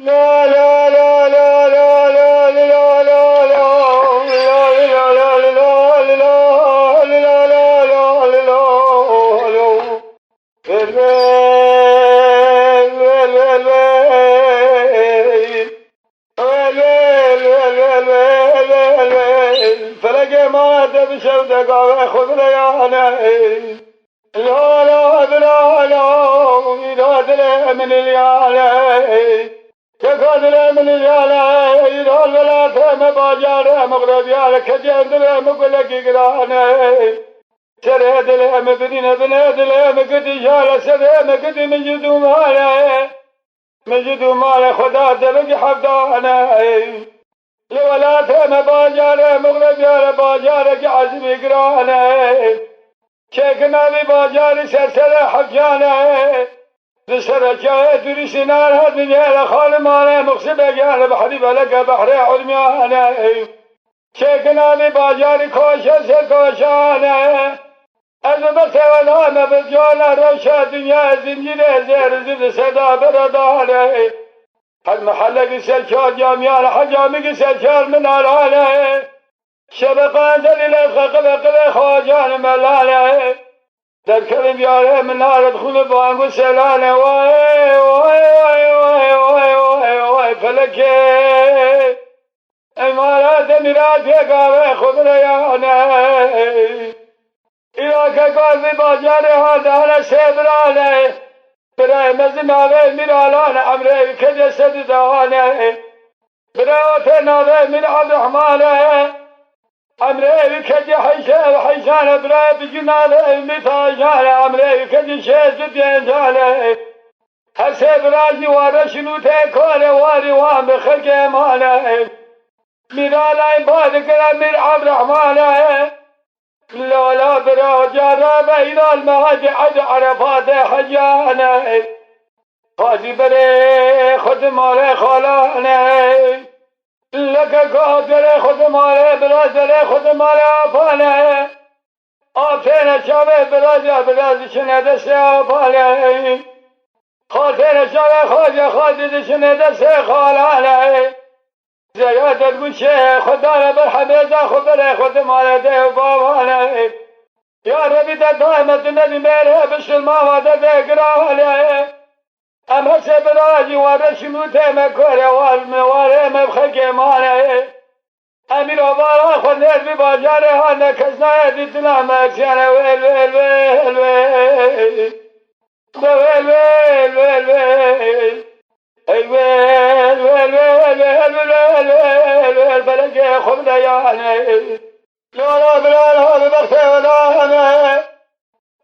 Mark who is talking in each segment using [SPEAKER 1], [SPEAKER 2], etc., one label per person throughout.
[SPEAKER 1] لا لا لا لا لا لا لا لا فلقي ما تبشر دقا خذ ليانا لا لا لا لا لا من اليالا كقدر من اليالا إذا الولاة مباجار مغرب يالا كجند مقول لك قرانا سرد لهم بدين بناد لهم قد يالا سرد قد مجدو مالا مجدو مالا خدا دبق حفظانا الولاة مباجار مغرب يالا باجار عزم قرانا شيخنا بباجار سرسل حفجانا لسر جاء دريس نار هدنيا لخال مانا مقصب جال بحريب لك بحر عدميانا شيخنا بباجار كوشا سكوشانا أزبت ولام بجانا روشا دنيا زنجير زير زد سدا بردانا حد محلق سلشار جاميان حجامق سلشار من علانا شبقان دليل خقبق خواجان ملانا ذكر بياره من نار ادخل بانق سلانا واي واي واي واي واي واي واي فلكي امارات مراد يقاوي خذ ريانا إلاك قلبي باجار هادانا سيبرانا براي مزناوي مرالانا امري كجسد دوانا براوتنا من عبد الرحمن أمريكا جي حيشان براي بجناله مثاجان أمريكا جي شيز بينجاله هسي براجي وارشنو تيكوله واري وام بخلق ماله مرالاي بادك مير عبد الرحمن لولا برا جارب إلى المهاج عد عرفات حجانا قاضي بري خد ماله خالانا لك قادر خود ماله برازل خود ماله آفاله آفين شابه براز شنده سه آفاله خاطر شابه خاطر شنده سه خالاله زیادت گوشه خدا برحمیزه خود ماله ده باباله یا ربی ده دائمت ندی میره بشل ماواده ده گراله ام هسه براجي ورشنو تمكر والمواره مبخك مانه امير وبارا خنر بباجاره هانا كزنا دتنا مكسانا ويل ويل ويل ويل ويل ويل ويل ويل اي ويل ويل ويل ويل ويل ويل بلقي خبدا يعني لا بلا بخته ولا انا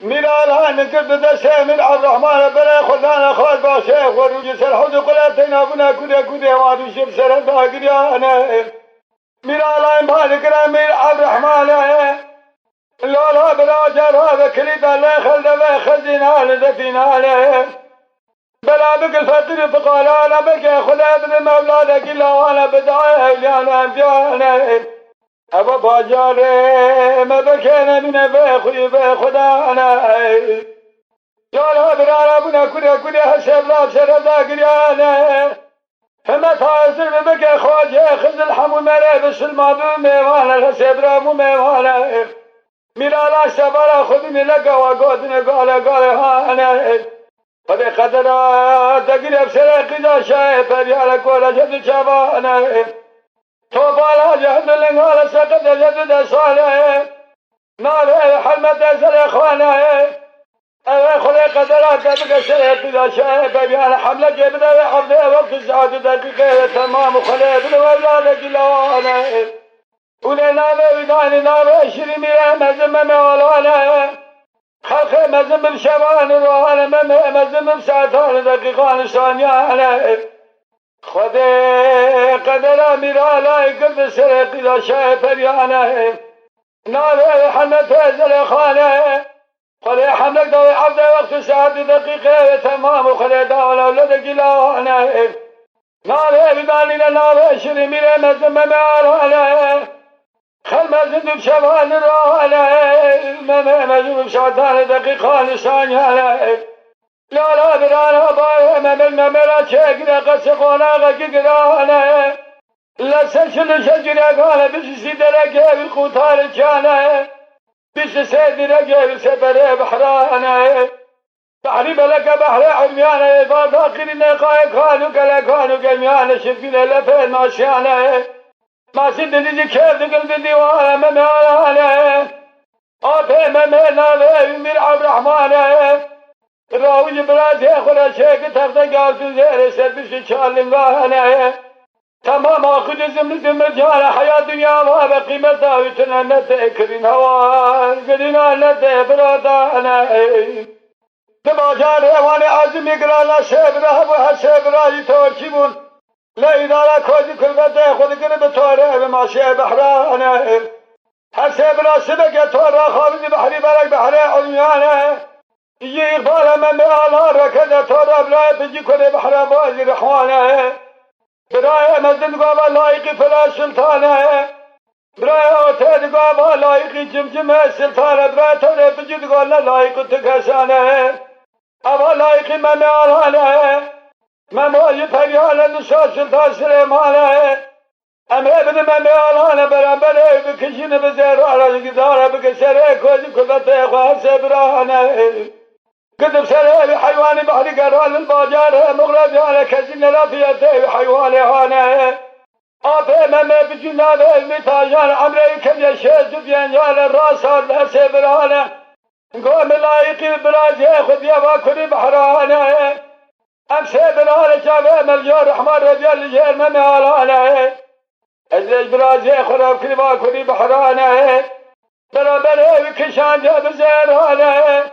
[SPEAKER 1] ميلالها نكب دسه من عبد الرحمن بلا خدانا خال باشيخ ورجس الحوز قلاتنا بنا كده وادو شب سردا قريانا ميلالها مالك رامي عبد الرحمن لا بلا جار هذا كليد الله خلد خزينا لذتنا بلا بك الفتر فقال انا بك خدا ابن مولادك الا وانا بدعي لانا انبيانا ابا باجاره ما بكنا من بخوي بخدانا جالا برا بنا كده حسب لا سردا قريانا فما تاثر بك خواجه خذ الحمو مرا بس الماضي ميوانا حسب رامو ميوانا ميرالا سبارا خذني لك وقودني قال هانا قد قدر تقريب سرقنا شايف ريالك ولا جد شبانا توبالا جهد لنغال سقط جدد صالح نار حلمة سلخانة خلي قدرات بك سرق إذا شاء بيان حملة جبدة حفظة وقت الساعة دقيقة تمام وخلي بالولادة جلوانا ولنا بيدان نار شرمية مزم مولانا خلق مزم بشبان روحانا مزم بساعتان دقيقان ثانيانا خدا قدر مرالا قلب سرق إذا شاء فريانا نار حنة زلخانة خلي حملك دوي عبد وقت ساعة دقيقة تمام وخلي داول أولاد قلانا نار بداننا نار شرمي مزم مالانا خل مزم بشبان رانا مزم بشعتان دقيقة لسانيانا لا لا برانا باي ممل مرا شكرا قسقونا غقرانا لا سشل شجرا قال بس سيدرا بالقطار كان بس سيدرا سبر بحرانا بحري بلك بحر عميانا فاقرنا كانوا كانوا جميانا شفنا لفين ماشيانا ما سيدني كيف قلب الديوان ممانا أبي ممانا يمير عبد الرحمن راوي براسي خلا شيك تاخذ قال في زير سبش شالنغانا تمام اخذ زم جال حياة دنيا ما بقيمتها وتننت كرين هوا قدنا نت برادانا تما جاري وانا عزمي قرانا شبرا وحسبرا يتوشبون لا إذا كوزي كل بده خذ قرب توري بما شي بحرانا حسبرا سبق تورا خالد بحري بلك بحري عميانا يقبل من على ركض ترى بلا بيجي كل بحر بازي رحوانه براي مزن قابل لايق فلا سلطانه براي اوتد قابل لايق جمجمه سلطانه براي ترى بيجي قال لايق تكسانه ابا لايق من على ما موجي فريال نشا سلطان سليمانه امر ابن من على برابر بكشين بزير على قداره بكسره كوزي كبته خاص برانه قدم سلام حيواني بحري قرال الباجار مغرب على كزين لا فيته حيواني هانا أبي ما بجنا المتاجر عمري كم يشيز بينجال الراس هذا سبرانا قوم لايقي براز ياخذ يا باكري بحرانا أم سبرانا شافه مليون رحمن رجال جير ممالانا أزلج براز ياخذ كري باكري بحرانا برابر كشان جاب زيرانا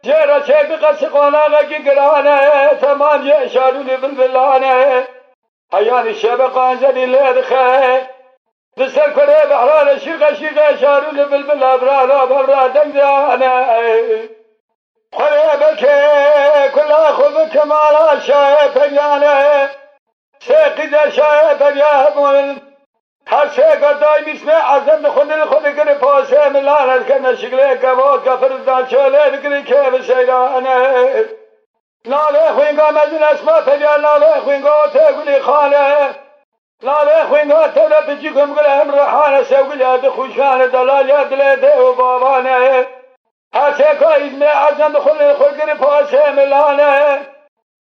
[SPEAKER 1] جرى شيء قسقونا غقي قرانا تمام يشارون بالبلانا حيان الشبق انزل الادخال بسر كره بحران شيغا شارون بالبلا برا دمدانا خريبك كل اخذ كمال شايف يانا سيقد شايف يا هر شيء قداي بسمع عزم خد كري فاسه ملانا كنا شغله كبو كفر دان شوله كري كيف سيرانا لا خوينغا مزن اسماء تجا لا خوينغا تقولي خاله لا خوينغا تلا بيجيكم قلهم رحانه سوقي هذا خوشانه دلال يا دلده وبابانا هر شيء قايد عزم خد كري فاسه ملانا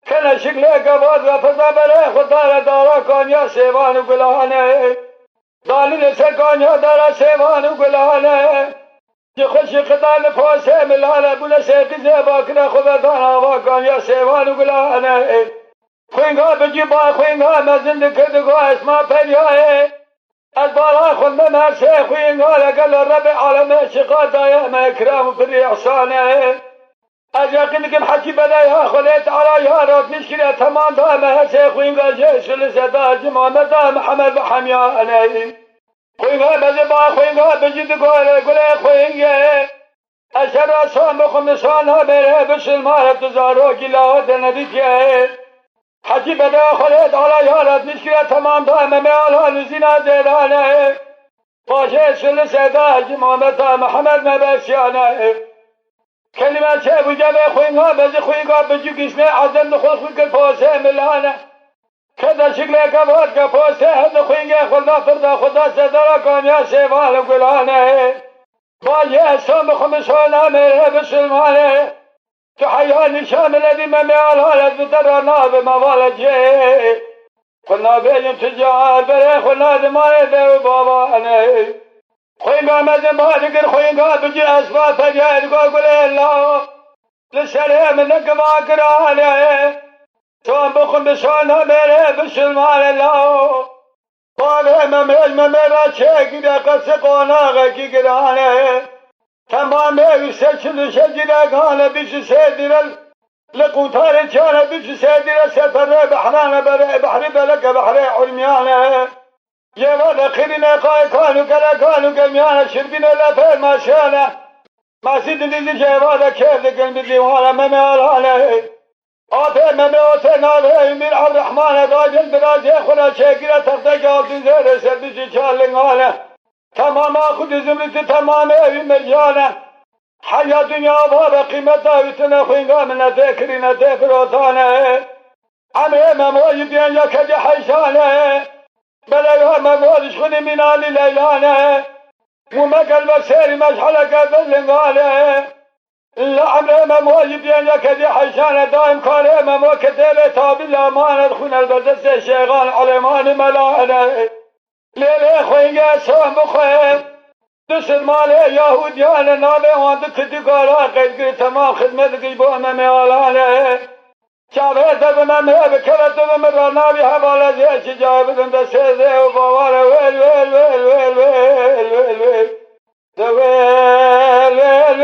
[SPEAKER 1] كنا شغله كبو كفر بره دارا كان يا سيوان وقلانه دالين سرقانيا دارا سيوان وقلانه جخش قدان فاسه ملانا بولا سيقزي باكنا خبردانا واقانيا سيوان وقلانه خوينغا بجيبا خوينغا مزند كدقوا اسما فرياه البارا خلنا مرسي خوينغا لقل الرب عالم شقا دايم اكرام في احسانه اجاقنكم حكي بلايا خليت على يارات مشكلة تمام دام هسي خوينغا جيش لسدا جمام دام محمد بحمياني خوينغا بزبا خوينغا بجد قولي خوينغا اشرا صام خمسانا بره بسلمان تزارو قلاد نبيتي حكي بلايا خليت على يارات مشكلة تمام دام ميالا نزينا زيراني وجيش لسدا جمام دام محمد مبسياني كلمة شيء وجابه خوينغا بزي خوينغا بجي قسمه عزم دخل خوينغ الفوسه ملانا كذا شكله كبار كفوسه هذا خوينغا خلنا فردا خدا سدرا كانيا سيوان وقلانه باجي اسام خمسونا مره بسلمانه تحياني شامل الذي مميالها لدرانا بموالجه قلنا بين تجار بره قلنا دمانه بيه بابانه خوينغا مزن بالقر خوينغا بجي اسباب فجأة قول الله لسلام نقما قرانه توم بخم بسانا مره بسلمان الله قال ممرا شاكي قسقونا غكي قرانه تمام يسجل شجرة قال بيش سيدنا لقوتار كان بيش سيدنا سفر بحران بحر بلك بحر علميانه يا ولد خيرنا كانوا جميعا شربنا لفين ما شانا ما سيدني جواد كيف قلب الديوان ممالانا آتي مماتنا من عبد الرحمن داجل براز يخونا شاكرا تفتك آتي زير سردش شالنغانا تمام أخذ زمرت تمام مرجانا حيا دنيا بابا قيمة داوتنا خينغام نذكري نذكرتنا عمي مموي بين يكد حيشانه بلا يوم مموي شغني من آل ليلانه وما قلب سيري مشحلة قبل قاله لا عمري مموي بين يكد حيشانه دائم كاره مموي كديله تابي الأمانة دخون البزس الشيغان علمان ملانه ليلة خوينغا سوام بخوين دست مال يهوديان نامه واند تدقارا قيد تمام خدمت قيبو امامي آلانه شابه دبنا بكرة دبنا نابي حوالا زيش جابدن دسيزه وبواره ويل ويل ويل ويل ويل ويل ويل ويل ويل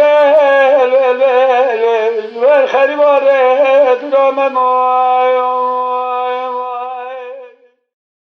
[SPEAKER 1] ويل ويل ويل ويل خريباره درام